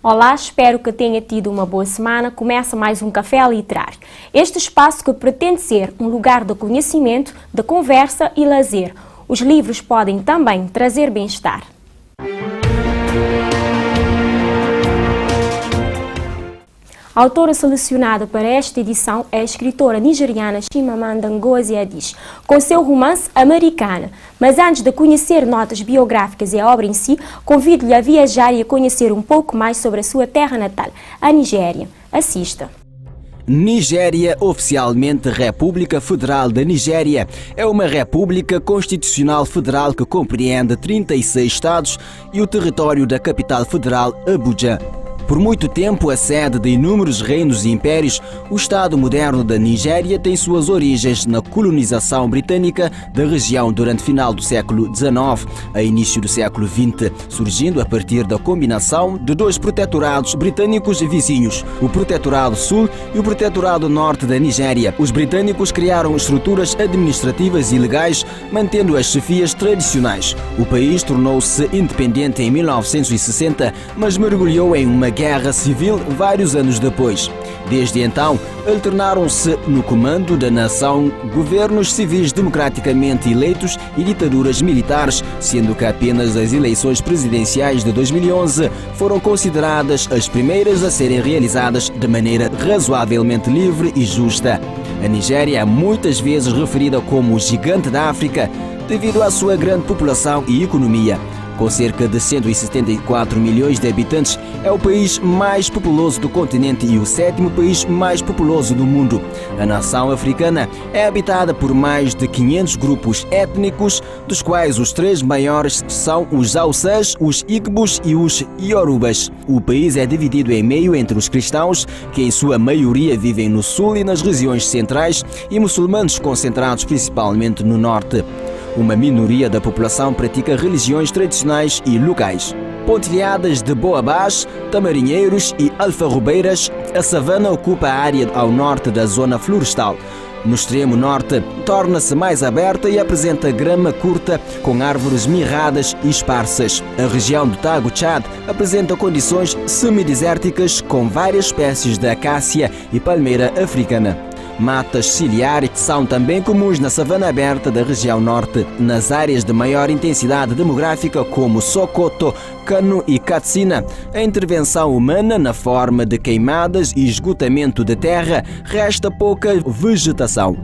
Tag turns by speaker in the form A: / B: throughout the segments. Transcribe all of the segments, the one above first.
A: Olá, espero que tenha tido uma boa semana. Começa mais um Café Literário. Este espaço que pretende ser um lugar de conhecimento, de conversa e lazer. Os livros podem também trazer bem-estar. A autora selecionada para esta edição é a escritora nigeriana Chimamanda Ngozi Adichie, com seu romance Americana. Mas antes de conhecer notas biográficas e a obra em si, convido-lhe a viajar e a conhecer um pouco mais sobre a sua terra natal, a Nigéria. Assista.
B: Nigéria, oficialmente República Federal da Nigéria, é uma república constitucional federal que compreende 36 estados e o território da capital federal, Abuja. Por muito tempo, a sede de inúmeros reinos e impérios, o Estado moderno da Nigéria tem suas origens na colonização britânica da região durante o final do século XIX a início do século XX, surgindo a partir da combinação de dois protetorados britânicos vizinhos, o Protetorado Sul e o Protetorado Norte da Nigéria. Os britânicos criaram estruturas administrativas e legais, mantendo as chefias tradicionais. O país tornou-se independente em 1960, mas mergulhou em uma guerra civil vários anos depois. Desde então, alternaram-se no comando da nação governos civis democraticamente eleitos e ditaduras militares, sendo que apenas as eleições presidenciais de 2011 foram consideradas as primeiras a serem realizadas de maneira razoavelmente livre e justa. A Nigéria é muitas vezes referida como o gigante da África devido à sua grande população e economia. Com cerca de 174 milhões de habitantes, é o país mais populoso do continente e o sétimo país mais populoso do mundo. A nação africana é habitada por mais de 500 grupos étnicos, dos quais os três maiores são os Hausas, os Igbos e os Yorubas. O país é dividido em meio entre os cristãos, que em sua maioria vivem no sul e nas regiões centrais, e muçulmanos concentrados principalmente no norte. Uma minoria da população pratica religiões tradicionais e locais. Pontilhadas de boabás, tamarinheiros e alfarrobeiras, a savana ocupa a área ao norte da zona florestal. No extremo norte, torna-se mais aberta e apresenta grama curta com árvores mirradas e esparsas. A região do Tago-Chad apresenta condições semidesérticas com várias espécies de acácia e palmeira africana. Matas ciliares são também comuns na savana aberta da região norte. Nas áreas de maior intensidade demográfica como Sokoto, Kano e Katsina, a intervenção humana na forma de queimadas e esgotamento de terra resta pouca vegetação.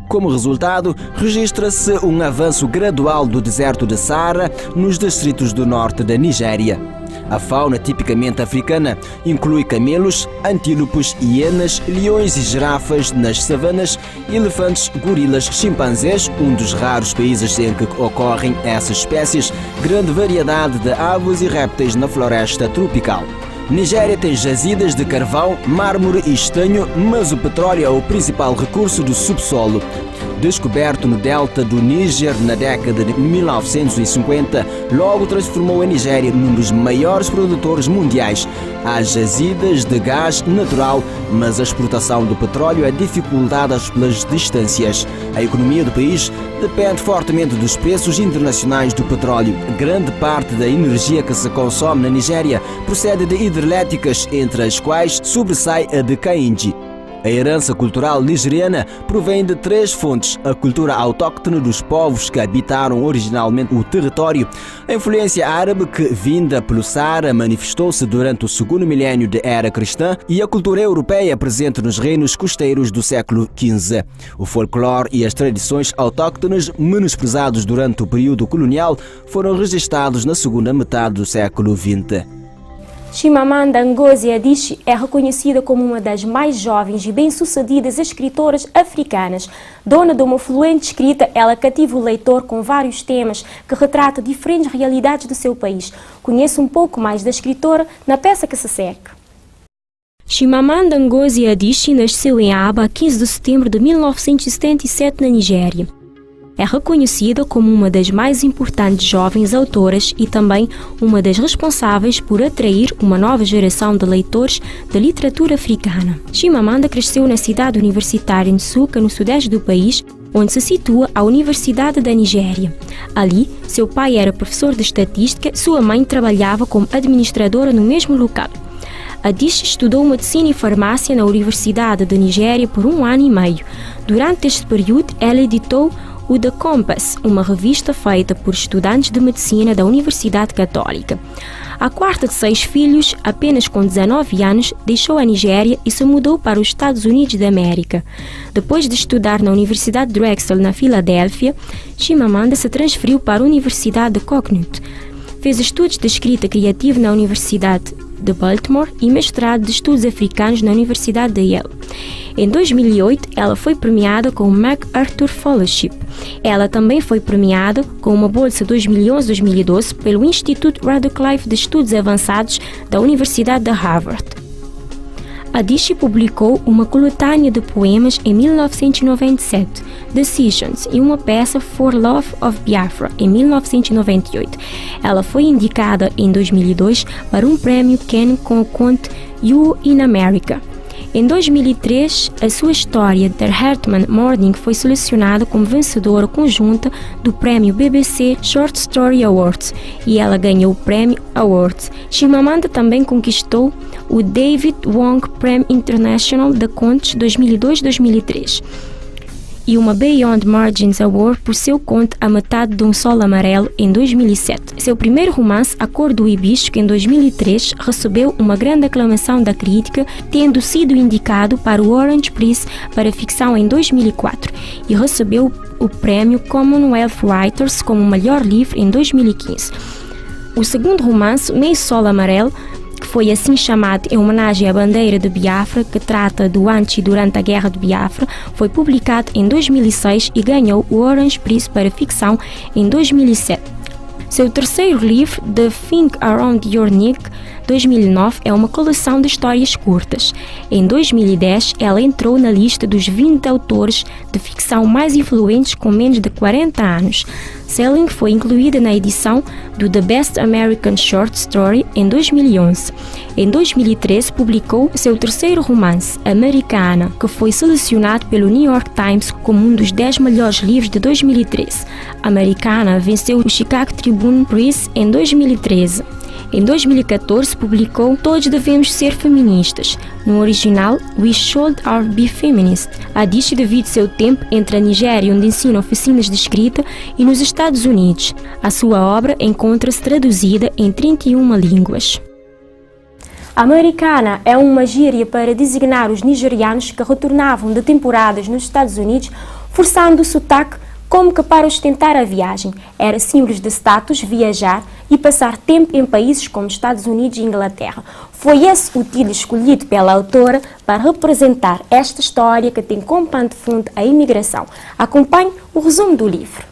B: Como resultado, registra-se um avanço gradual do deserto de Saara nos distritos do norte da Nigéria. A fauna tipicamente africana inclui camelos, antílopes, hienas, leões e girafas nas savanas, elefantes, gorilas, chimpanzés, um dos raros países em que ocorrem essas espécies, grande variedade de aves e répteis na floresta tropical. Nigéria tem jazidas de carvão, mármore e estanho, mas o petróleo é o principal recurso do subsolo. Descoberto no delta do Níger na década de 1950, logo transformou a Nigéria num dos maiores produtores mundiais. Há jazidas de gás natural, mas a exportação do petróleo é dificultada pelas distâncias. A economia do país depende fortemente dos preços internacionais do petróleo. Grande parte da energia que se consome na Nigéria procede de hidrelétricas, entre as quais sobressai a de Kainji. A herança cultural nigeriana provém de três fontes: a cultura autóctone dos povos que habitaram originalmente o território, a influência árabe que, vinda pelo Saara, manifestou-se durante o segundo milénio da era cristã, e a cultura europeia presente nos reinos costeiros do século XV. O folclore e as tradições autóctones, menosprezados durante o período colonial, foram registrados na segunda metade do século XX.
A: Chimamanda Ngozi Adichie é reconhecida como uma das mais jovens e bem-sucedidas escritoras africanas. Dona de uma fluente escrita, ela cativa o leitor com vários temas que retratam diferentes realidades do seu país. Conheça um pouco mais da escritora na peça que se segue. Chimamanda Ngozi Adichie nasceu em Aba, 15 de setembro de 1977, na Nigéria. É reconhecida como uma das mais importantes jovens autoras e também uma das responsáveis por atrair uma nova geração de leitores da literatura africana. Chimamanda cresceu na cidade universitária de Nsukka, no sudeste do país, onde se situa a Universidade da Nigéria. Ali, seu pai era professor de estatística, sua mãe trabalhava como administradora no mesmo local. Adichie estudou medicina e farmácia na Universidade de Nigéria por 1 ano e meio. Durante este período, ela editou o The Compass, uma revista feita por estudantes de medicina da Universidade Católica. A quarta de 6 filhos, apenas com 19 anos, deixou a Nigéria e se mudou para os Estados Unidos da América. Depois de estudar na Universidade Drexel, na Filadélfia, Chimamanda se transferiu para a Universidade de Connecticut. Fez estudos de escrita criativa na Universidade de Baltimore e mestrado de estudos africanos na Universidade de Yale. Em 2008, ela foi premiada com o MacArthur Fellowship. Ela também foi premiada com uma bolsa 2011-2012 pelo Instituto Radcliffe de Estudos Avançados da Universidade de Harvard. Adichie publicou uma coletânea de poemas em 1997, Decisions, e uma peça For Love of Biafra, em 1998. Ela foi indicada em 2002 para um prêmio Ken com o conto You in America. Em 2003, a sua história, The Hartman Morning, foi selecionada como vencedora conjunta do prêmio BBC Short Story Awards e ela ganhou o prêmio Awards. Chimamanda também conquistou o David Wong Prem International de Contos 2002-2003 e uma Beyond Margins Award por seu conto A Metade de um Sol Amarelo em 2007. Seu primeiro romance, A Cor do Hibisco, em 2003, recebeu uma grande aclamação da crítica, tendo sido indicado para o Orange Prize para ficção em 2004 e recebeu o prêmio Commonwealth Writers como melhor livro em 2015. O segundo romance, Meio Sol Amarelo, que foi assim chamado em homenagem à bandeira de Biafra, que trata do antes e durante a Guerra de Biafra, foi publicado em 2006 e ganhou o Orange Prize para ficção em 2007. Seu terceiro livro, The Thing Around Your Neck, 2009, é uma coleção de histórias curtas. Em 2010, ela entrou na lista dos 20 autores de ficção mais influentes com menos de 40 anos. Selling foi incluída na edição do The Best American Short Story em 2011. Em 2013, publicou seu terceiro romance, Americana, que foi selecionado pelo New York Times como um dos 10 melhores livros de 2013. Americana venceu o Chicago Tribune Prize em 2013. Em 2014, publicou Todos Devemos Ser Feministas. No original, We Should All Be Feminist. Adichie divide seu tempo entre a Nigéria, onde ensina oficinas de escrita, e nos Estados Unidos. A sua obra encontra-se traduzida em 31 línguas. Americana é uma gíria para designar os nigerianos que retornavam de temporadas nos Estados Unidos, forçando o sotaque como que para ostentar a viagem. Era símbolo de status viajar e passar tempo em países como Estados Unidos e Inglaterra. Foi esse o título escolhido pela autora para representar esta história que tem como pano de fundo a imigração. Acompanhe o resumo do livro.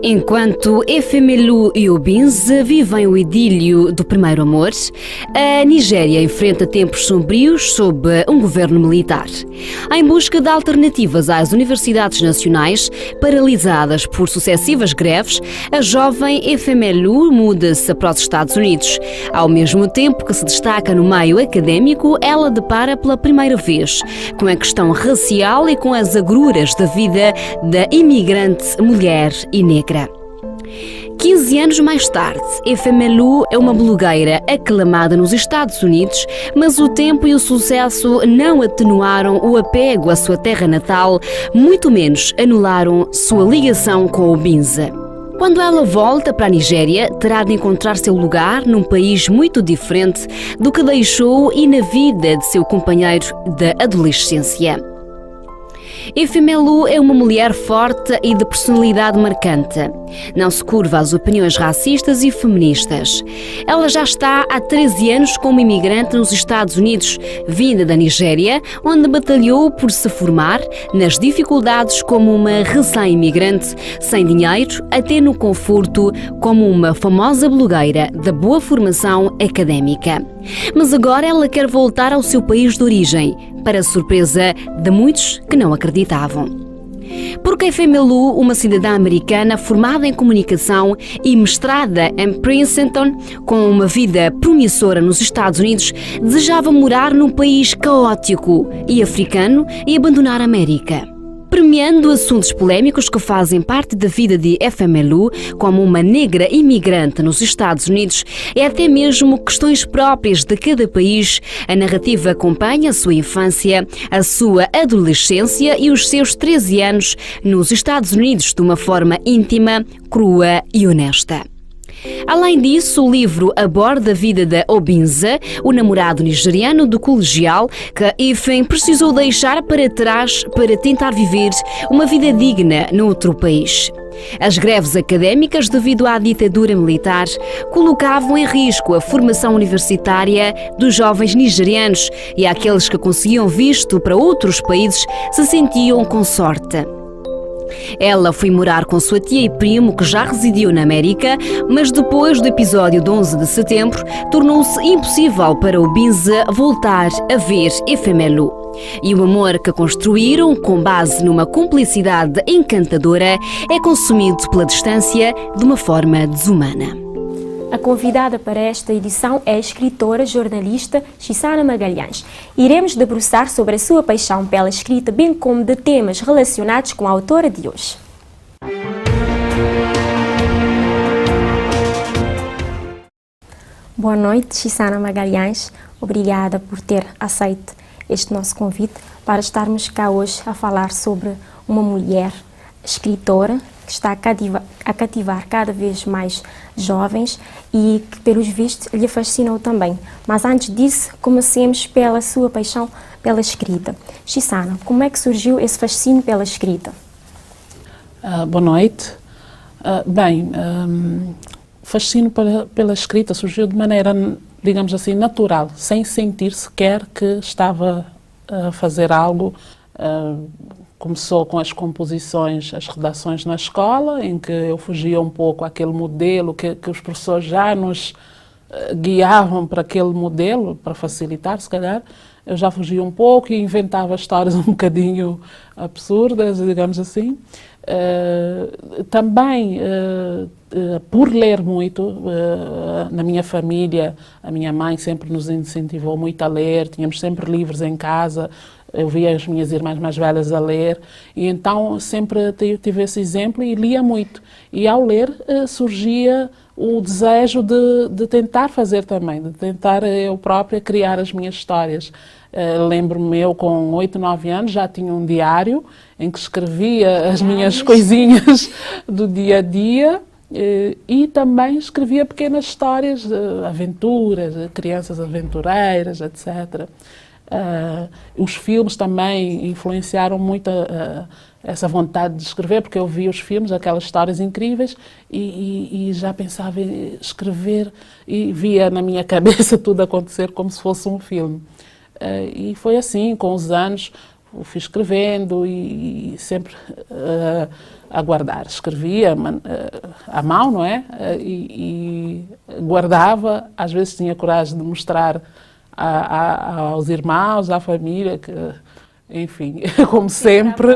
C: Enquanto Efemelu e Obinze vivem o idílio do primeiro amor, a Nigéria enfrenta tempos sombrios sob um governo militar. Em busca de alternativas às universidades nacionais, paralisadas por sucessivas greves, a jovem Efemelu muda-se para os Estados Unidos. Ao mesmo tempo que se destaca no meio académico, ela depara pela primeira vez com a questão racial e com as agruras da vida da imigrante mulher e negra. 15 anos mais tarde, Efemelu é uma blogueira aclamada nos Estados Unidos, mas o tempo e o sucesso não atenuaram o apego à sua terra natal, muito menos anularam sua ligação com o Obinze. Quando ela volta para a Nigéria, terá de encontrar seu lugar num país muito diferente do que deixou e na vida de seu companheiro da adolescência. Efemelu é uma mulher forte e de personalidade marcante. Não se curva às opiniões racistas e feministas. Ela já está há 13 anos como imigrante nos Estados Unidos, vinda da Nigéria, onde batalhou por se formar nas dificuldades como uma recém-imigrante, sem dinheiro, até no conforto, como uma famosa blogueira da boa formação académica. Mas agora ela quer voltar ao seu país de origem, para a surpresa de muitos que não acreditavam. Porque Efemelu, uma cidadã americana formada em comunicação e mestrada em Princeton, com uma vida promissora nos Estados Unidos, desejava morar num país caótico e africano e abandonar a América. nomeando assuntos polémicos que fazem parte da vida de Efemelu, como uma negra imigrante nos Estados Unidos, e até mesmo questões próprias de cada país. A narrativa acompanha a sua infância, a sua adolescência e os seus 13 anos nos Estados Unidos de uma forma íntima, crua e honesta. Além disso, o livro aborda a vida de Obinze, o namorado nigeriano do colegial que Ifen precisou deixar para trás para tentar viver uma vida digna noutro país. As greves académicas devido à ditadura militar colocavam em risco a formação universitária dos jovens nigerianos e aqueles que conseguiam visto para outros países se sentiam com sorte. Ela foi morar com sua tia e primo, que já residiu na América, mas depois do episódio de 11 de setembro, tornou-se impossível para Obinze voltar a ver Efemelu. E o amor que construíram, com base numa cumplicidade encantadora, é consumido pela distância de uma forma desumana.
A: A convidada para esta edição é a escritora jornalista Chisana Magalhães. Iremos debruçar sobre a sua paixão pela escrita, bem como de temas relacionados com a autora de hoje. Boa noite, Chisana Magalhães. Obrigada por ter aceito este nosso convite para estarmos cá hoje a falar sobre uma mulher escritora que está a cativar cada vez mais jovens e que, pelos vistos, lhe fascinou também. Mas antes disso, comecemos pela sua paixão pela escrita. Chisana, como é que surgiu esse fascínio pela escrita?
D: Boa noite. Fascínio pela escrita surgiu de maneira, digamos assim, natural, sem sentir sequer que estava a fazer algo. Começou com as composições, as redações na escola, em que eu fugia um pouco àquele modelo que os professores já nos guiavam para aquele modelo, para facilitar, se calhar. Eu já fugia um pouco e inventava histórias um bocadinho absurdas, digamos assim. Também, por ler muito, na minha família, a minha mãe sempre nos incentivou muito a ler, tínhamos sempre livros em casa. Eu via as minhas irmãs mais velhas a ler e então sempre tive esse exemplo e lia muito. E ao ler surgia o desejo de tentar fazer também, de tentar eu própria criar as minhas histórias. Lembro-me eu com 8, 9 anos já tinha um diário em que escrevia as minhas coisinhas do dia a dia. E também escrevia pequenas histórias, aventuras, crianças aventureiras, etc. Os filmes também influenciaram muito essa vontade de escrever, porque eu via os filmes, aquelas histórias incríveis, e já pensava em escrever e via na minha cabeça tudo acontecer como se fosse um filme. E foi assim, com os anos, eu fui escrevendo e sempre a guardar. Escrevia à mão, não é? E guardava, às vezes tinha coragem de mostrar aos irmãos, à família, que, enfim, como sempre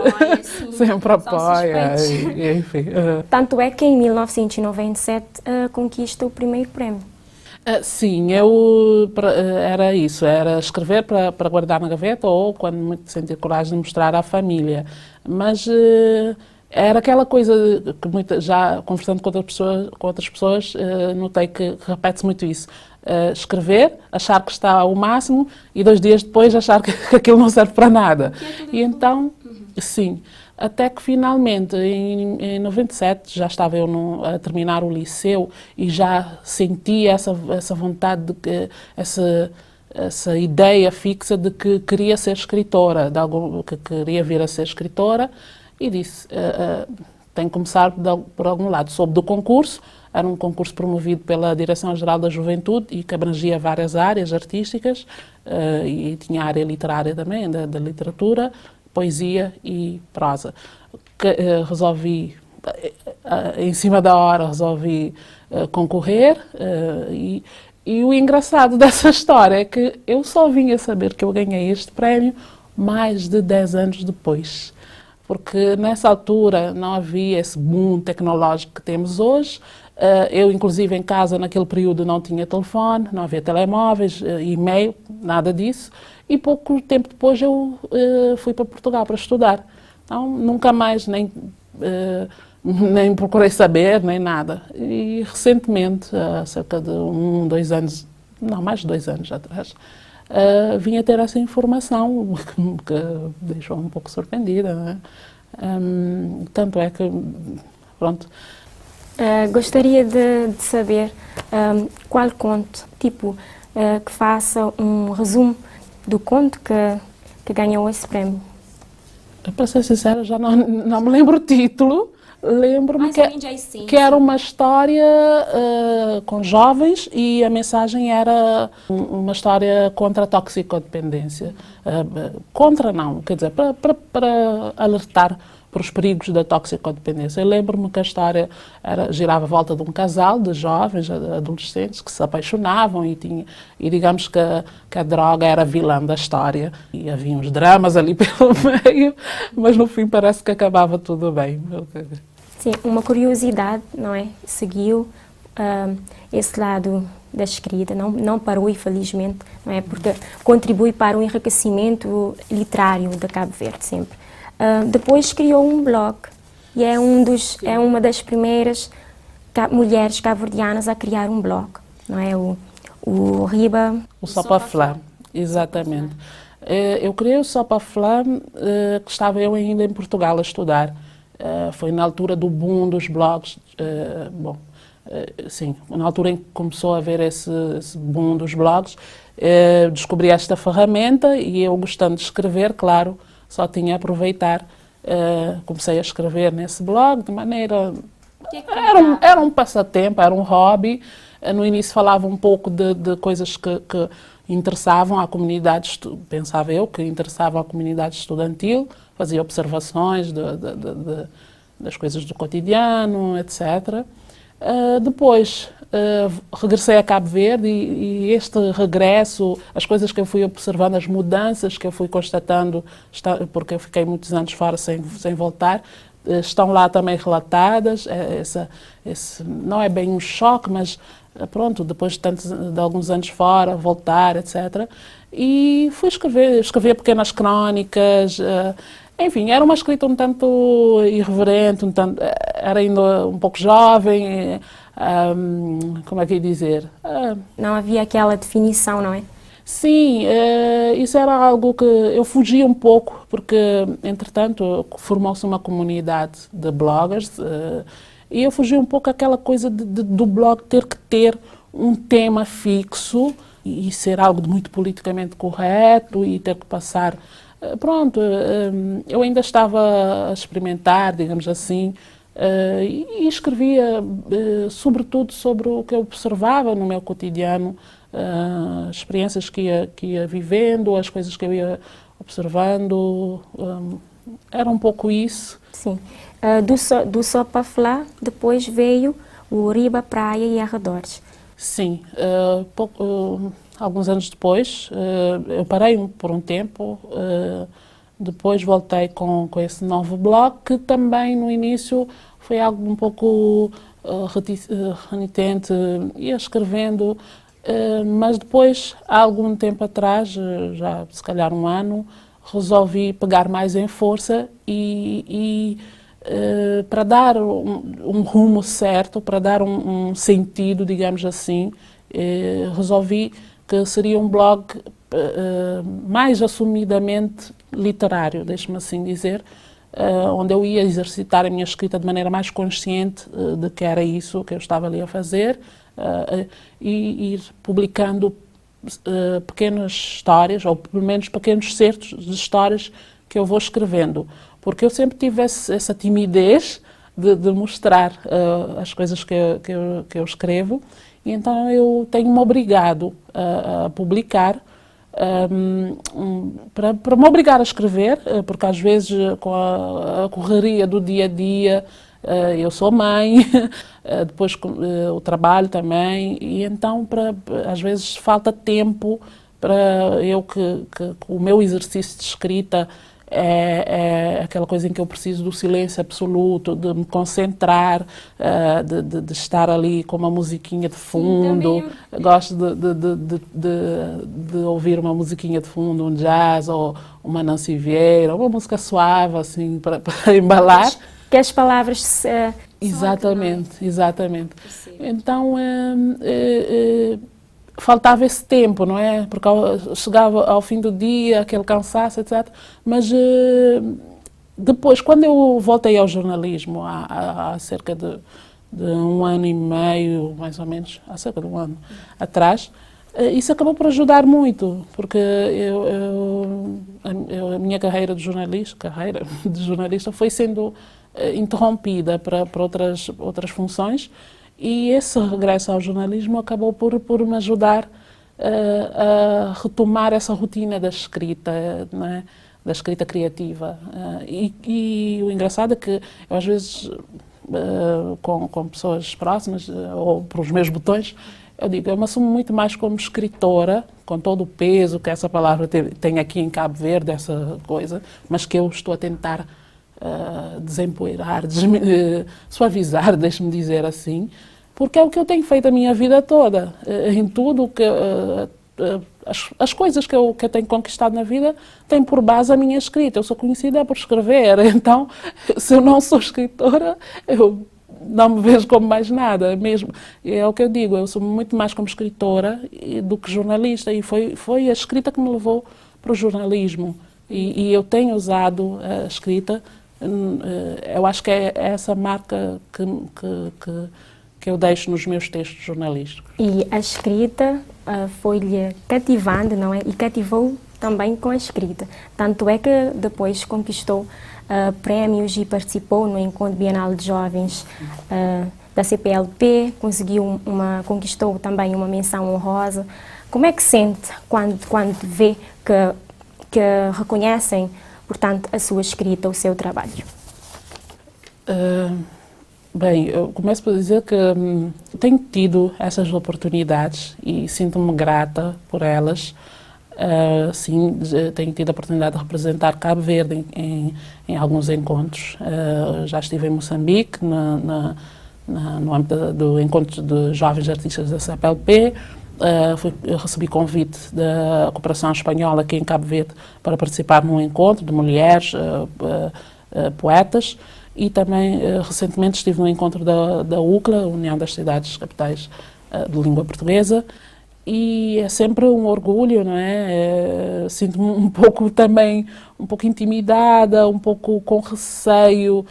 D: apoia. Enfim.
A: Tanto é que em 1997 conquista o primeiro prémio.
D: Sim, era isso, era escrever para guardar na gaveta ou quando sentir coragem de mostrar à família. Mas era aquela coisa que já conversando com outras pessoas, notei que repete-se muito isso. Escrever, achar que está ao máximo e 2 dias depois achar que aquilo não serve para nada. E então, sim, até que finalmente em 97 já estava eu a terminar o liceu e já sentia essa vontade, essa ideia fixa de que queria ser escritora, que queria vir a ser escritora e disse, tenho que começar por algum lado. Soube do concurso. Era um concurso promovido pela Direção-Geral da Juventude e que abrangia várias áreas artísticas e tinha a área literária também, da literatura, poesia e prosa. Resolvi, em cima da hora, concorrer e o engraçado dessa história é que eu só vim a saber que eu ganhei este prémio mais de 10 anos depois. Porque nessa altura não havia esse boom tecnológico que temos hoje. Eu, inclusive, em casa, naquele período, não tinha telefone, não havia telemóveis, e-mail, nada disso. E pouco tempo depois eu fui para Portugal para estudar. Então, nunca mais nem procurei saber, nem nada. E recentemente, há cerca de 2 anos, não, mais de 2 anos atrás, vim a ter essa informação que deixou um pouco surpreendida, né? Tanto é que, pronto.
A: Gostaria de saber qual conto, que faça um resumo do conto que ganhou esse prémio.
D: Para ser sincera, já não me lembro o título. Lembro-me que era uma história com jovens e a mensagem era uma história contra a toxicodependência. Contra não, quer dizer, para alertar para os perigos da toxicodependência. Eu lembro-me que a história girava à volta de um casal de jovens, adolescentes, que se apaixonavam e digamos que a droga era a vilã da história. E havia uns dramas ali pelo meio, mas no fim parece que acabava tudo bem.
A: Sim, uma curiosidade, não é? Seguiu esse lado da escrita, não parou, infelizmente, não é? Porque contribui para o enriquecimento literário de Cabo Verde, sempre. Depois criou um blog e é uma das primeiras mulheres cabo-verdianas a criar um blog, não é? O Riba...
D: O Sopa Flá, exatamente. Eu criei o Sopa Flá, que estava eu ainda em Portugal a estudar. Foi na altura do boom dos blogs, sim, na altura em que começou a haver esse boom dos blogs, descobri esta ferramenta e eu, gostando de escrever, claro, só tinha a aproveitar. Comecei a escrever nesse blog de maneira... Era um passatempo, era um hobby. No início falava um pouco de coisas que interessavam à comunidade, pensava eu, que interessavam à comunidade estudantil, fazia observações das coisas do cotidiano, etc. Depois regressei a Cabo Verde e este regresso, as coisas que eu fui observando, as mudanças que eu fui constatando, porque eu fiquei muitos anos fora sem voltar, estão lá também relatadas. Não é bem um choque, mas pronto, depois de alguns anos fora, voltar, etc. E fui escrever pequenas crónicas. Enfim, era uma escrita um tanto irreverente, era ainda um pouco jovem, como é que ia dizer?
A: Não havia aquela definição, não é?
D: Sim, isso era algo que eu fugia um pouco, porque, entretanto, formou-se uma comunidade de bloggers e eu fugi um pouco aquela coisa do blog ter que ter um tema fixo e ser algo de muito politicamente correto e ter que passar... Pronto, eu ainda estava a experimentar, digamos assim, e escrevia sobretudo sobre o que eu observava no meu cotidiano, as experiências que ia vivendo, as coisas que eu ia observando, era um pouco isso.
A: Sim. Do Sopa Flá, depois veio o Riba, Praia e Arredores.
D: Sim, alguns anos depois, eu parei por um tempo, depois voltei com esse novo blog, que também no início foi algo um pouco renitente, ia escrevendo, mas depois, há algum tempo atrás, já se calhar um ano, resolvi pegar mais em força e para dar um rumo certo, para dar um sentido, digamos assim, resolvi que seria um blog mais assumidamente literário, deixe-me assim dizer, onde eu ia exercitar a minha escrita de maneira mais consciente de que era isso que eu estava ali a fazer, e ir publicando pequenas histórias, ou pelo menos pequenos certos de histórias que eu vou escrevendo, porque eu sempre tive essa timidez de mostrar as coisas que eu escrevo, e então eu tenho-me obrigado a publicar, para me obrigar a escrever, porque às vezes com a correria do dia a dia, eu sou mãe, depois o trabalho também, e então às vezes falta tempo para eu que o meu exercício de escrita é aquela coisa em que eu preciso do silêncio absoluto, de me concentrar, de estar ali com uma musiquinha de fundo. Gosto de ouvir uma musiquinha de fundo, um jazz ou uma Nancy Vieira, uma música suave, assim, para embalar.
A: Que as palavras...
D: Exatamente, exatamente. Então, faltava esse tempo, não é? Porque chegava ao fim do dia, aquele cansaço, etc. Mas depois, quando eu voltei ao jornalismo, há cerca de 1 ano e meio, mais ou menos, há cerca de 1 ano atrás, isso acabou por ajudar muito, porque a minha carreira de jornalista foi sendo interrompida para outras funções, e esse regresso ao jornalismo acabou por me ajudar a retomar essa rotina da escrita, não é? Da escrita criativa. E o engraçado é que eu, às vezes, com pessoas próximas, ou por os meus botões, eu digo, eu me assumo muito mais como escritora, com todo o peso que essa palavra tem aqui em Cabo Verde, essa coisa, mas que eu estou a tentar desempoeirar, suavizar, deixe-me dizer assim, porque é o que eu tenho feito a minha vida toda. Em tudo que as coisas que eu tenho conquistado na vida têm por base a minha escrita. Eu sou conhecida por escrever, então, se eu não sou escritora, eu não me vejo como mais nada mesmo. É o que eu digo, eu sou muito mais como escritora do que jornalista, e foi a escrita que me levou para o jornalismo. E eu tenho usado a escrita, eu acho que é essa marca que eu deixo nos meus textos jornalísticos.
A: E a escrita foi-lhe cativando, não é? E cativou também com a escrita. Tanto é que depois conquistou prémios e participou no Encontro Bienal de Jovens da CPLP, conquistou também uma menção honrosa. Como é que sente quando vê que reconhecem, portanto, a sua escrita, o seu trabalho?
D: Bem, eu começo por dizer que tenho tido essas oportunidades e sinto-me grata por elas. Sim, tenho tido a oportunidade de representar Cabo Verde em alguns encontros. Já estive em Moçambique, no âmbito do Encontro de Jovens Artistas da CPLP. Eu recebi convite da Cooperação Espanhola aqui em Cabo Verde para participar num encontro de mulheres poetas, e também recentemente estive no encontro da UCLA, União das Cidades Capitais de Língua Portuguesa, e é sempre um orgulho, não é? Sinto-me um pouco intimidada, um pouco com receio,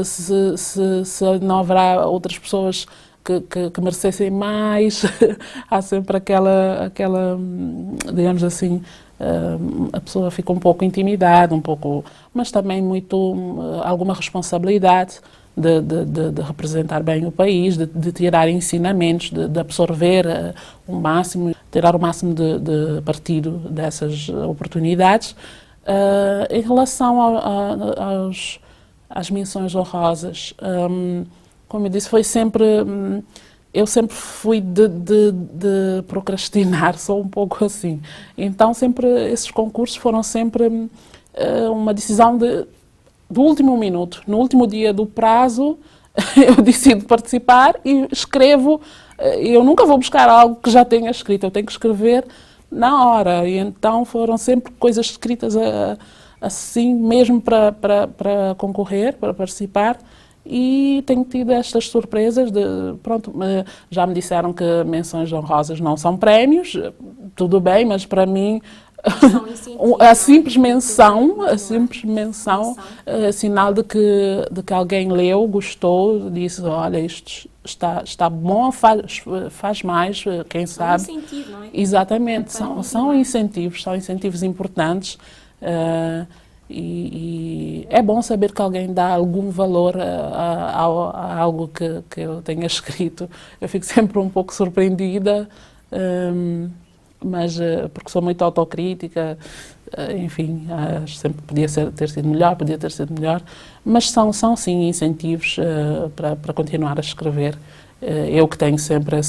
D: se não haverá outras pessoas que merecessem mais. Há sempre aquela, digamos assim, a pessoa fica um pouco intimidada, mas também alguma responsabilidade de representar bem o país, de tirar ensinamentos, de absorver tirar o máximo de partido dessas oportunidades. Em relação às menções honrosas, como eu disse, eu sempre fui de procrastinar, sou um pouco assim. Então, esses concursos foram sempre uma decisão do último minuto. No último dia do prazo, eu decido participar e escrevo. Eu nunca vou buscar algo que já tenha escrito, eu tenho que escrever na hora. E então foram sempre coisas escritas assim, mesmo para concorrer, para participar. E tenho tido estas surpresas já me disseram que menções honrosas não são prémios, tudo bem, mas para mim a simples menção é sinal de que alguém leu, gostou, disse, olha, isto está bom, faz mais, quem sabe.
A: É um incentivo, não é?
D: Exatamente, são incentivos importantes. E é bom saber que alguém dá algum valor a algo que eu tenha escrito. Eu fico sempre um pouco surpreendida, mas porque sou muito autocrítica, enfim, sempre podia ter sido melhor, mas são sim incentivos para continuar a escrever. Eu que tenho sempre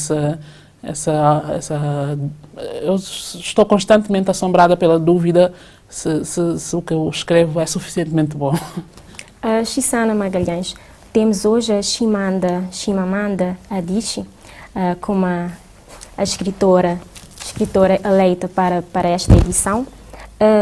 D: eu estou constantemente assombrada pela dúvida se o que eu escrevo é suficientemente bom.
A: Chisana Magalhães, temos hoje a Chimamanda Adichie como a escritora eleita para esta edição.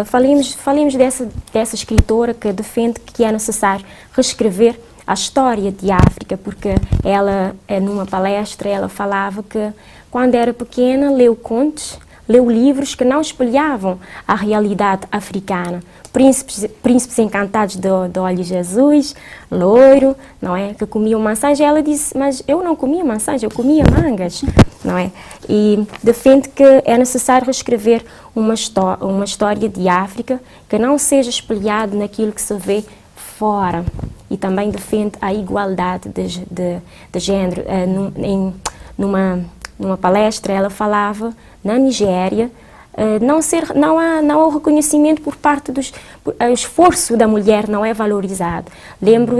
A: Falemos dessa escritora que defende que é necessário reescrever a história de África, porque ela, numa palestra, ela falava que quando era pequena leu contos, leu livros que não espelhavam a realidade africana. Príncipes encantados de olhos azuis, loiro, não é? Que comiam maçãs. Ela disse, mas eu não comia maçãs, eu comia mangas, não é? E defende que é necessário reescrever uma história de África que não seja espelhada naquilo que se vê fora. E também defende a igualdade de género. Numa palestra, ela falava, na Nigéria, não há o reconhecimento por parte o esforço da mulher não é valorizado. Lembro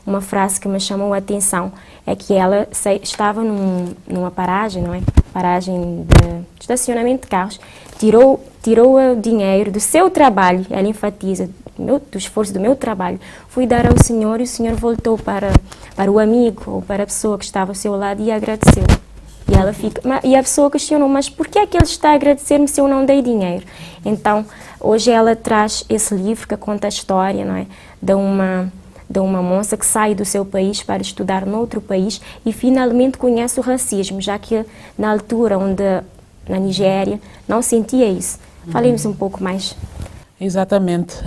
A: uma frase que me chamou a atenção, é que ela estava numa paragem, não é? Paragem de estacionamento de carros, tirou o dinheiro do seu trabalho, ela enfatiza, do esforço do meu trabalho, fui dar ao senhor e o senhor voltou para o amigo ou para a pessoa que estava ao seu lado e agradeceu. E a pessoa questionou, mas por que é que ele está a agradecer-me se eu não dei dinheiro? Então, hoje ela traz esse livro que conta a história, não é? De uma moça que sai do seu país para estudar noutro país e finalmente conhece o racismo, já que na altura na Nigéria não sentia isso. Falemos um pouco mais.
D: Exatamente.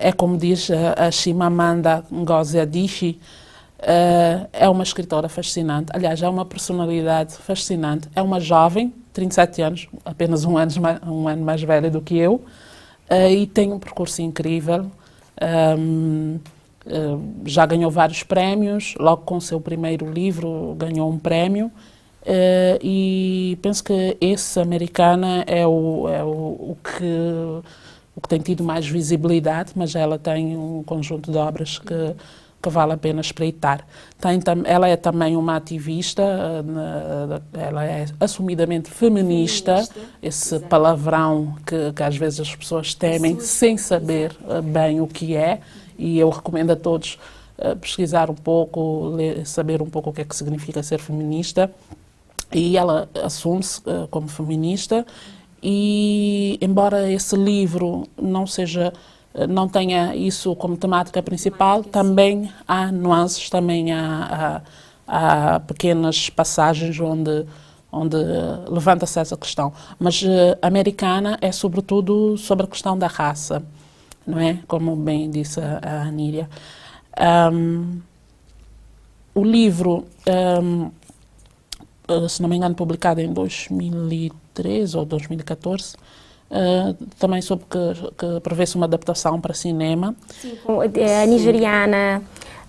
D: É como diz a Chimamanda Ngozi Adichie, é uma escritora fascinante, aliás, é uma personalidade fascinante. É uma jovem, 37 anos, apenas um ano mais velha do que eu, e tem um percurso incrível. Já ganhou vários prémios, logo com o seu primeiro livro ganhou um prémio, e penso que esse Americana é o que tem tido mais visibilidade, mas ela tem um conjunto de obras que vale a pena espreitar. Ela é também uma ativista, ela é assumidamente feminista, esse palavrão que às vezes as pessoas temem sem saber bem o que é, e eu recomendo a todos pesquisar um pouco, saber um pouco o que é que significa ser feminista, e ela assume-se como feminista, e embora esse livro não tenha isso como temática principal, também há nuances, também há pequenas passagens onde levanta-se essa questão. Mas Americana é sobretudo sobre a questão da raça, não é? Como bem disse a Anília. O livro, se não me engano, publicado em 2013 ou 2014, também soube que prevê-se uma adaptação para cinema.
A: Sim, a nigeriana,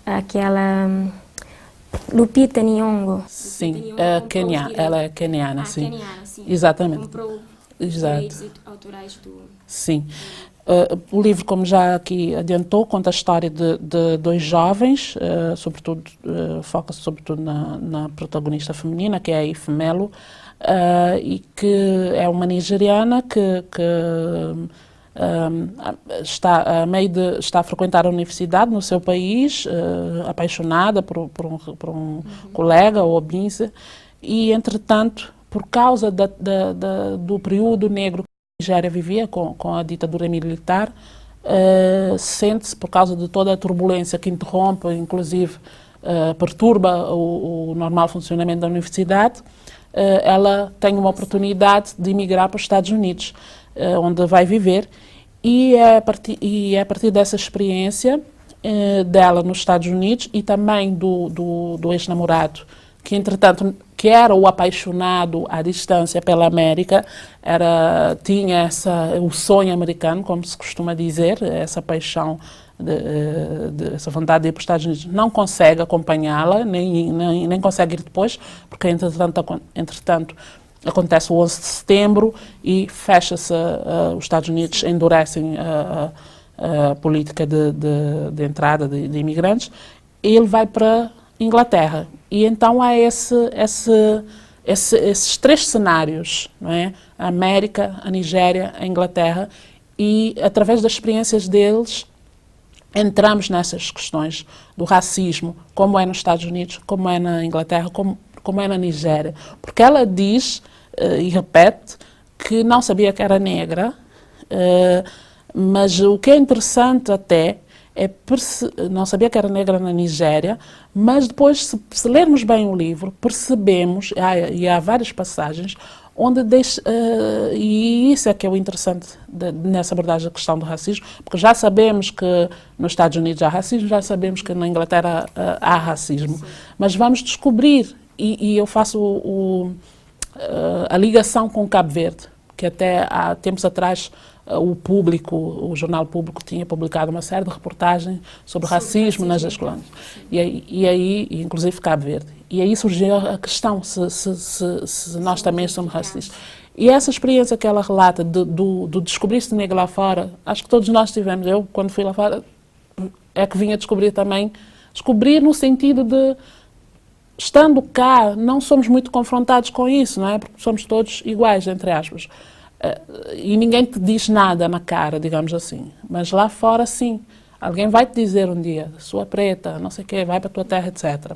A: aquela Lupita Nyong'o.
D: Sim, Kenya, ela é keniana, sim.
A: Keniana, sim.
D: Exatamente.
A: Comprou
D: Exato.
A: direitos autorais do...
D: Sim. O livro, como já aqui adiantou, conta a história de dois jovens, foca-se sobretudo na protagonista feminina, que é a Ife Melo, e que é uma nigeriana que está a frequentar a universidade no seu país, apaixonada por um colega, o Obinze, e, entretanto, por causa do período negro que a Nigéria vivia com a ditadura militar, sente-se, por causa de toda a turbulência que interrompe, inclusive perturba o normal funcionamento da universidade, ela tem uma oportunidade de emigrar para os Estados Unidos, onde vai viver, e é a partir dessa experiência dela nos Estados Unidos e também do ex-namorado, que entretanto que era o apaixonado à distância pela América, tinha o sonho americano, como se costuma dizer, essa paixão, essa vontade de ir para os Estados Unidos, não consegue acompanhá-la, nem consegue ir depois, porque entretanto acontece o 11 de setembro e fecha-se, os Estados Unidos endurecem a política de entrada de imigrantes, e ele vai para Inglaterra. E então há esses três cenários, não é? A América, a Nigéria, a Inglaterra, e através das experiências deles entramos nessas questões do racismo, como é nos Estados Unidos, como é na Inglaterra, como é na Nigéria. Porque ela diz, e repete, que não sabia que era negra, mas o que é interessante até é não sabia que era negra na Nigéria, mas depois, se lermos bem o livro, percebemos, e há várias passagens, onde e isso é que é o interessante nessa abordagem da questão do racismo, porque já sabemos que nos Estados Unidos há racismo, já sabemos que na Inglaterra há racismo, mas vamos descobrir, e eu faço a ligação com Cabo Verde, que até há tempos atrás o Jornal Público tinha publicado uma série de reportagens sobre racismo nas escolas. E aí, inclusive Cabo Verde. E aí surgiu a questão se nós também somos racistas. E essa experiência que ela relata do descobrir-se negro lá fora, acho que todos nós tivemos. Eu, quando fui lá fora, é que vinha descobrir também. Descobrir no sentido de, estando cá, não somos muito confrontados com isso, não é? Porque somos todos iguais, entre aspas. E ninguém te diz nada na cara, digamos assim. Mas lá fora, sim. Alguém vai te dizer um dia, sua preta, não sei o quê, vai para a tua terra, etc.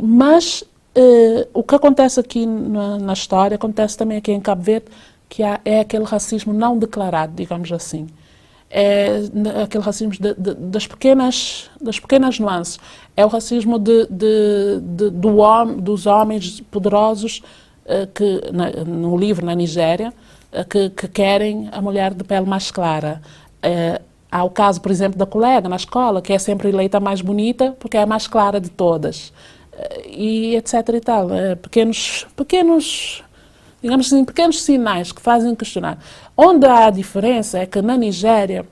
D: Mas o que acontece aqui na história, acontece também aqui em Cabo Verde, que é aquele racismo não declarado, digamos assim. É aquele racismo das pequenas nuances. É o racismo dos homens poderosos, que no livro, na Nigéria, que querem a mulher de pele mais clara. Há o caso, por exemplo, da colega na escola, que é sempre eleita a mais bonita porque é a mais clara de todas. E etc. e tal. Pequenos, digamos assim, pequenos sinais que fazem questionar. Onde há a diferença é que na Nigéria,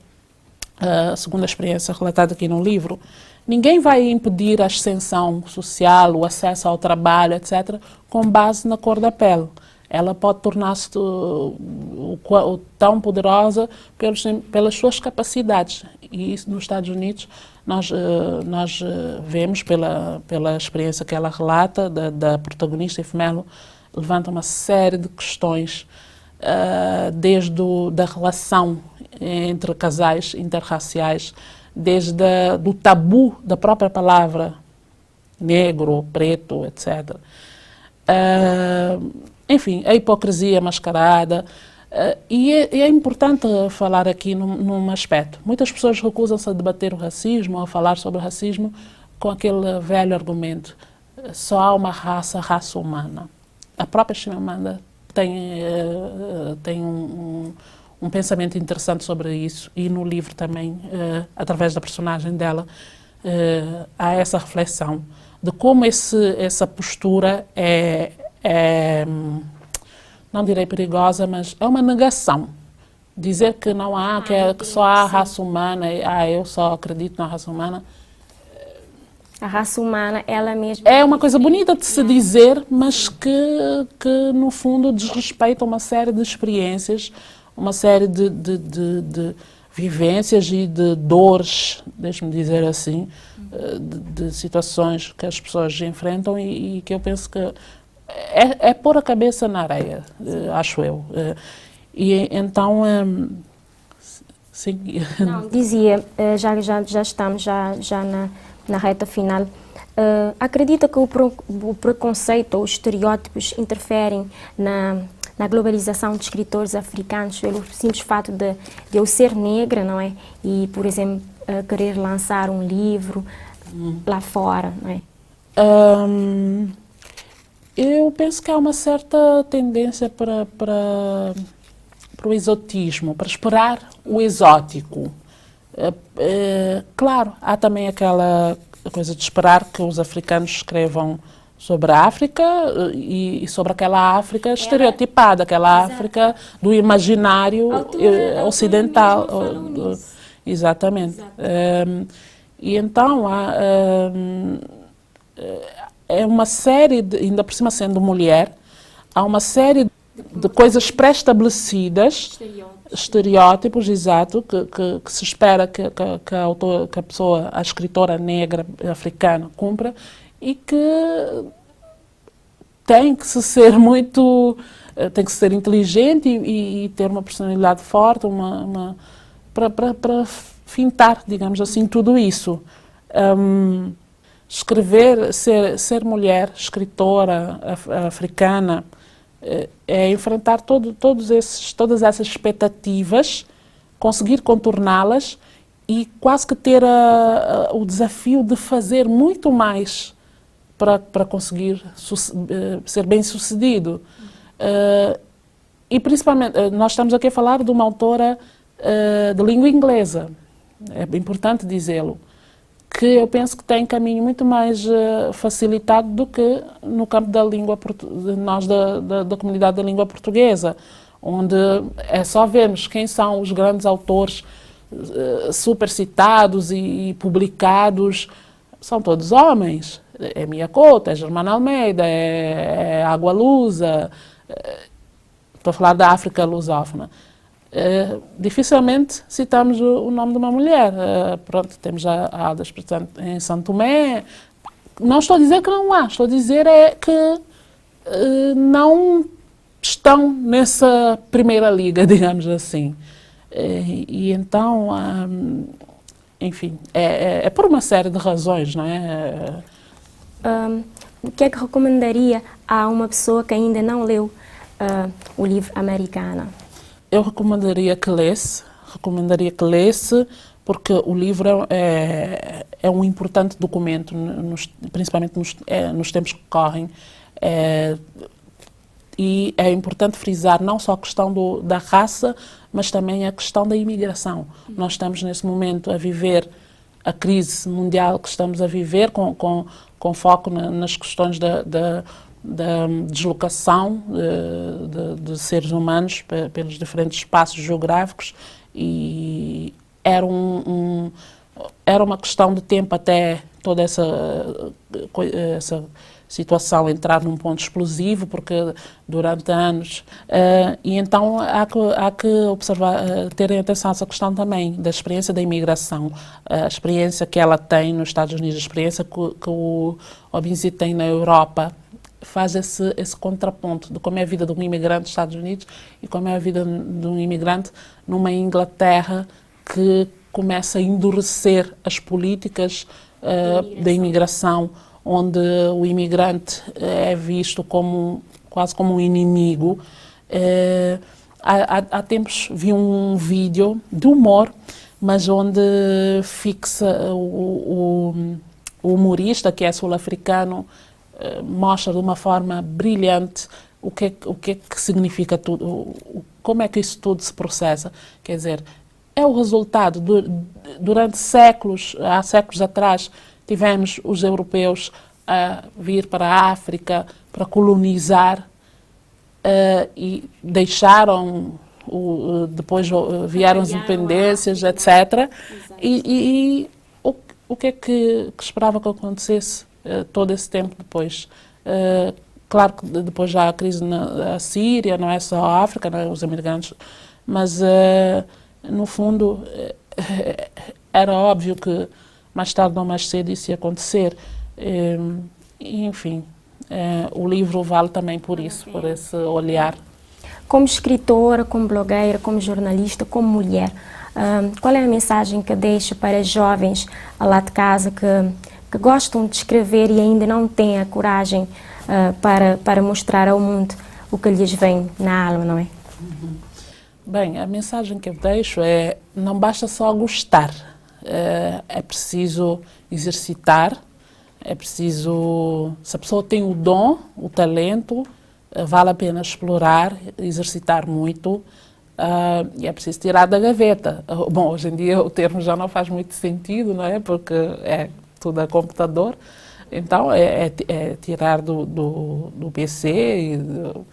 D: segundo a experiência relatada aqui no livro, ninguém vai impedir a ascensão social, o acesso ao trabalho, etc., com base na cor da pele. Ela pode tornar-se tão poderosa pelas suas capacidades. E isso nos Estados Unidos nós vemos, pela experiência que ela relata, da protagonista Ifemelo, levanta uma série de questões, desde da relação entre casais interraciais, desde do tabu da própria palavra negro, preto, etc. Enfim, a hipocrisia mascarada. E é importante falar aqui num aspecto. Muitas pessoas recusam-se a debater o racismo, a falar sobre o racismo, com aquele velho argumento: só há uma raça, a raça humana. A própria Chimamanda tem um pensamento interessante sobre isso, e no livro também, através da personagem dela, há essa reflexão de como essa postura não direi perigosa, mas é uma negação. Dizer que não há, que só há a raça humana, eu só acredito na raça humana.
A: A raça humana, ela mesma...
D: É uma coisa bonita de se dizer, mas que no fundo desrespeita uma série de experiências, uma série de vivências e de dores, deixe-me dizer assim, de situações que as pessoas enfrentam e que eu penso que é pôr a cabeça na areia, acho eu. E então, sim.
A: Não, dizia, já estamos na reta final. Acredita que o preconceito ou os estereótipos interferem na globalização de escritores africanos pelo simples fato de eu ser negra, não é? E, por exemplo, querer lançar um livro lá fora, não é?
D: Eu penso que há uma certa tendência para o exotismo, para esperar o exótico. Claro, há também aquela coisa de esperar que os africanos escrevam sobre a África e sobre aquela África estereotipada, aquela África do imaginário ocidental. Exatamente. E então é uma série, ainda por cima sendo mulher, há uma série de coisas pré-estabelecidas, estereótipos, exato, que se espera que a escritora negra africana cumpra, e que tem que se ser muito tem que ser inteligente e ter uma personalidade forte, para fintar, digamos assim, tudo isso. Escrever, ser mulher, escritora africana, é enfrentar todas essas expectativas, conseguir contorná-las e quase que ter o desafio de fazer muito mais para conseguir ser bem-sucedido. E principalmente, nós estamos aqui a falar de uma autora de língua inglesa, é importante dizê-lo, que eu penso que tem caminho muito mais facilitado do que no campo da língua, nós da comunidade da língua portuguesa, onde é só vermos quem são os grandes autores super citados e publicados, são todos homens. É Mia Couto, é Germana Almeida, é Água Lusa, estou a falar da África lusófona. Dificilmente citamos o nome de uma mulher. Pronto, temos a Alda em São Tomé. Não estou a dizer que não há, estou a dizer que não estão nessa primeira liga, digamos assim. E então, enfim, é por uma série de razões, não é?
A: O que é que recomendaria a uma pessoa que ainda não leu o livro Americana?
D: Eu recomendaria que lesse, porque o livro é um importante documento, principalmente nos tempos que correm. E é importante frisar não só a questão da raça, mas também a questão da imigração. Nós estamos nesse momento a viver a crise mundial que estamos a viver, com foco nas questões da deslocação de seres humanos pelos diferentes espaços geográficos, e era uma questão de tempo até toda essa situação entrar num ponto explosivo, porque durante anos... e então há que observar, terem atenção a essa questão também da experiência da imigração, a experiência que ela tem nos Estados Unidos, a experiência que o Obinzi tem na Europa, faz esse contraponto de como é a vida de um imigrante nos Estados Unidos e como é a vida de um imigrante numa Inglaterra que começa a endurecer as políticas da imigração, onde o imigrante é visto quase como um inimigo. Há tempos vi um vídeo de humor, mas onde fixa o humorista, que é sul-africano, mostra de uma forma brilhante o que é que significa tudo, como é que isso tudo se processa. Quer dizer, é o resultado, durante séculos, há séculos atrás, tivemos os europeus a vir para a África para colonizar e deixaram, depois vieram as independências, etc. E o que é que esperava que acontecesse todo esse tempo depois? Claro que depois já há a crise na Síria, não é só a África, não é, os imigrantes, mas no fundo era óbvio que mais tarde ou mais cedo isso ia acontecer. Enfim, o livro vale também por isso, por esse olhar.
A: Como escritora, como blogueira, como jornalista, como mulher, qual é a mensagem que deixa para jovens lá de casa que gostam de escrever e ainda não têm a coragem para mostrar ao mundo o que lhes vem na alma, não é?
D: Bem, a mensagem que eu deixo é: não basta só gostar, é preciso exercitar, é preciso, se a pessoa tem o dom, o talento, vale a pena explorar, exercitar muito, e é preciso tirar da gaveta. Bom, hoje em dia o termo já não faz muito sentido, não é? Porque é tudo a computador, então é tirar do PC e do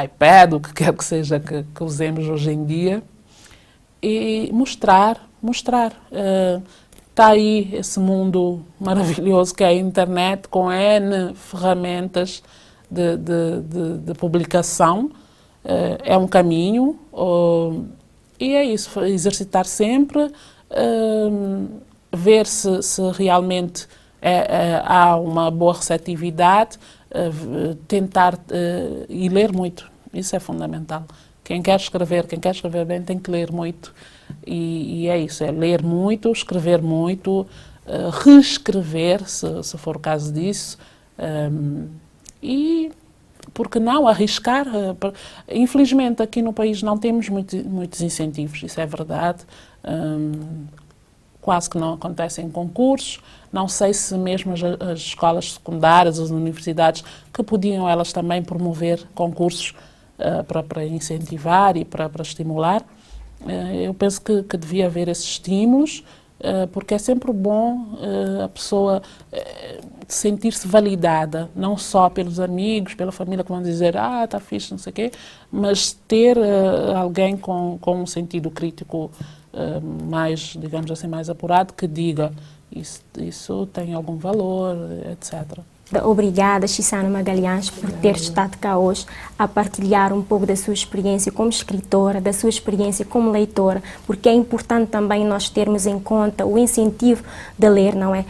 D: iPad, o que quer que seja que usemos hoje em dia, e mostrar. Está aí esse mundo maravilhoso que é a internet, com N ferramentas de publicação. É um caminho, e é isso, exercitar sempre, ver se realmente há uma boa receptividade, tentar e ler muito. Isso é fundamental. Quem quer escrever bem tem que ler muito. E é isso, é ler muito, escrever muito, reescrever, se for o caso disso. E, por que não, arriscar? Infelizmente, aqui no país não temos muitos incentivos, isso é verdade. Quase que não acontecem concursos. Não sei se mesmo as escolas secundárias, as universidades, que podiam elas também promover concursos para incentivar e para estimular. Eu penso que devia haver esses estímulos, porque é sempre bom a pessoa sentir-se validada, não só pelos amigos, pela família que vão dizer, está fixe, não sei o quê, mas ter alguém com um sentido crítico mais, digamos assim, mais apurado, que diga isso tem algum valor, etc.
A: Obrigada, Chissana Magalhães, por ter estado cá hoje a partilhar um pouco da sua experiência como escritora, da sua experiência como leitora, porque é importante também nós termos em conta o incentivo de ler, não é?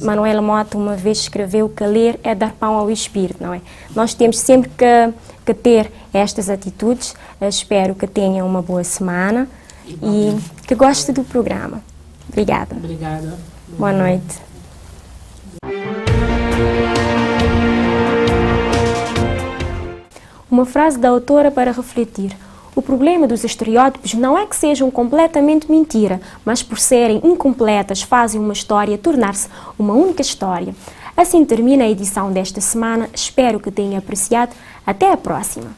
A: Manuela Mota uma vez escreveu que ler é dar pão ao espírito, não é? Nós temos sempre que ter estas atitudes. Espero que tenham uma boa semana e que gostem do programa. Obrigada.
D: Obrigada.
A: Boa noite. Uma frase da autora para refletir. O problema dos estereótipos não é que sejam completamente mentira, mas por serem incompletas fazem uma história tornar-se uma única história. Assim termina a edição desta semana. Espero que tenha apreciado. Até a próxima.